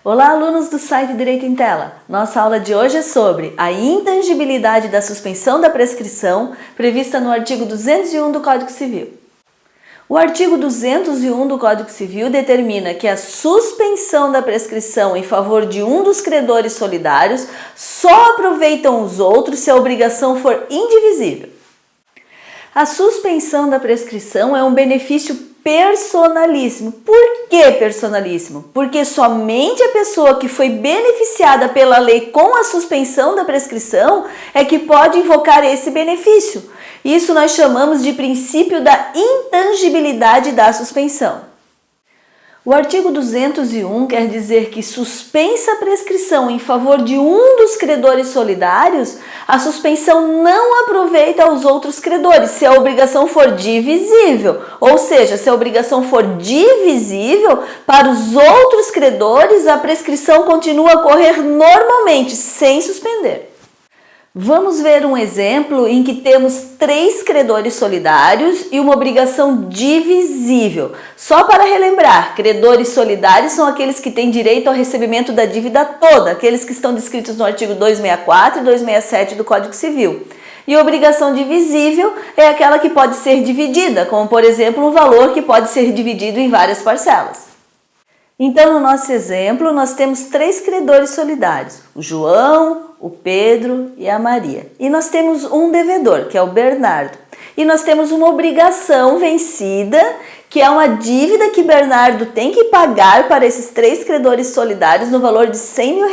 Olá, alunos do site Direito em Tela! Nossa aula de hoje é sobre a intangibilidade da suspensão da prescrição prevista no artigo 201 do Código Civil. O artigo 201 do Código Civil determina que a suspensão da prescrição em favor de um dos credores solidários só aproveitam os outros se a obrigação for indivisível. A suspensão da prescrição é um benefício personalíssimo. Por que personalíssimo? Porque somente a pessoa que foi beneficiada pela lei com a suspensão da prescrição é que pode invocar esse benefício. Isso nós chamamos de princípio da intangibilidade da suspensão. O artigo 201 quer dizer que, suspensa a prescrição em favor de um dos credores solidários, a suspensão não aproveita aos outros credores se a obrigação for divisível, ou seja, se a obrigação for divisível, para os outros credores a prescrição continua a correr normalmente, sem suspender. Vamos ver um exemplo em que temos 3 credores solidários e uma obrigação divisível. Só para relembrar, credores solidários são aqueles que têm direito ao recebimento da dívida toda, aqueles que estão descritos no artigo 264 e 267 do Código Civil. E obrigação divisível é aquela que pode ser dividida, como por exemplo um valor que pode ser dividido em várias parcelas. Então, no nosso exemplo, nós temos 3 credores solidários, o João, o Pedro e a Maria. E nós temos um devedor, que é o Bernardo. E nós temos uma obrigação vencida, que é uma dívida que Bernardo tem que pagar para esses 3 credores solidários no valor de R$100 mil.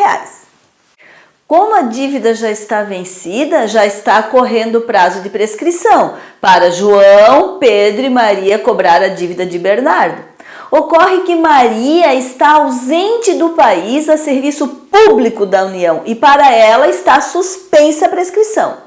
Como a dívida já está vencida, já está correndo o prazo de prescrição para João, Pedro e Maria cobrar a dívida de Bernardo. Ocorre que Maria está ausente do país a serviço público da União e para ela está suspensa a prescrição.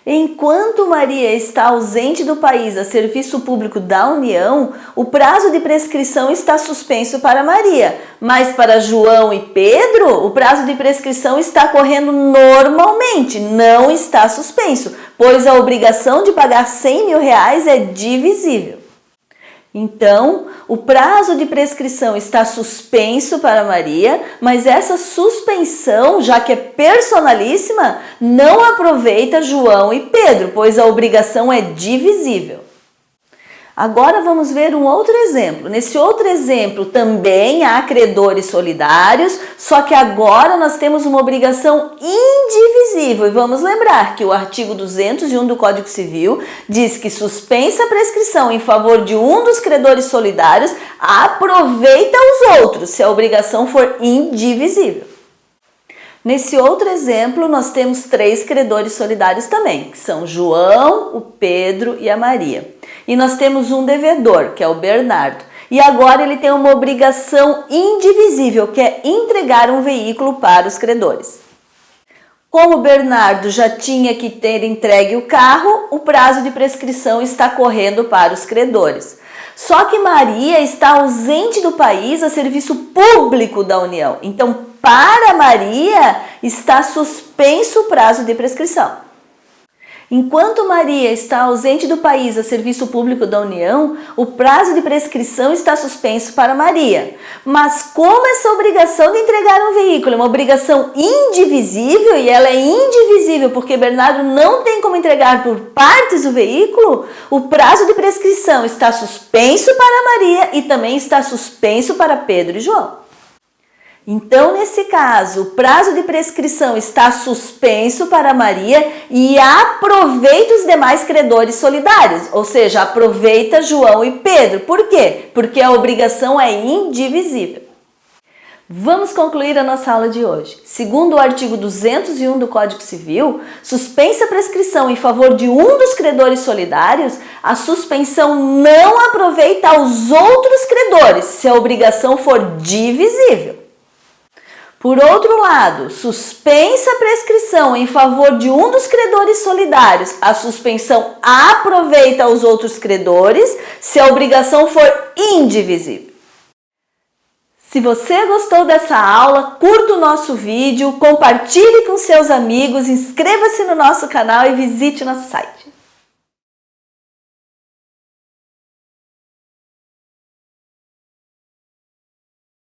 Enquanto Maria está ausente do país a serviço público da União, o prazo de prescrição está suspenso para Maria, mas para João e Pedro, o prazo de prescrição está correndo normalmente, não está suspenso, pois a obrigação de pagar R$100 mil é divisível. Então, o prazo de prescrição está suspenso para Maria, mas essa suspensão, já que é personalíssima, não aproveita João e Pedro, pois a obrigação é divisível. Agora vamos ver um outro exemplo. Nesse outro exemplo também há credores solidários, só que agora nós temos uma obrigação indivisível. E vamos lembrar que o artigo 201 do Código Civil diz que suspensa a prescrição em favor de um dos credores solidários, aproveita os outros, se a obrigação for indivisível. Nesse outro exemplo, nós temos 3 credores solidários também, que são João, o Pedro e a Maria. E nós temos um devedor, que é o Bernardo. E agora ele tem uma obrigação indivisível, que é entregar um veículo para os credores. Como o Bernardo já tinha que ter entregue o carro, o prazo de prescrição está correndo para os credores. Só que Maria está ausente do país a serviço público da União. Então, para Maria, está suspenso o prazo de prescrição. Enquanto Maria está ausente do país a serviço público da União, o prazo de prescrição está suspenso para Maria. Mas como essa obrigação de entregar um veículo é uma obrigação indivisível, e ela é indivisível porque Bernardo não tem como entregar por partes o veículo, o prazo de prescrição está suspenso para Maria e também está suspenso para Pedro e João. Então, nesse caso, o prazo de prescrição está suspenso para Maria e aproveita os demais credores solidários, ou seja, aproveita João e Pedro. Por quê? Porque a obrigação é indivisível. Vamos concluir a nossa aula de hoje. Segundo o artigo 201 do Código Civil, suspensa a prescrição em favor de um dos credores solidários, a suspensão não aproveita aos outros credores se a obrigação for divisível. Por outro lado, suspensa a prescrição em favor de um dos credores solidários, a suspensão aproveita aos outros credores se a obrigação for indivisível. Se você gostou dessa aula, curta o nosso vídeo, compartilhe com seus amigos, inscreva-se no nosso canal e visite o nosso site.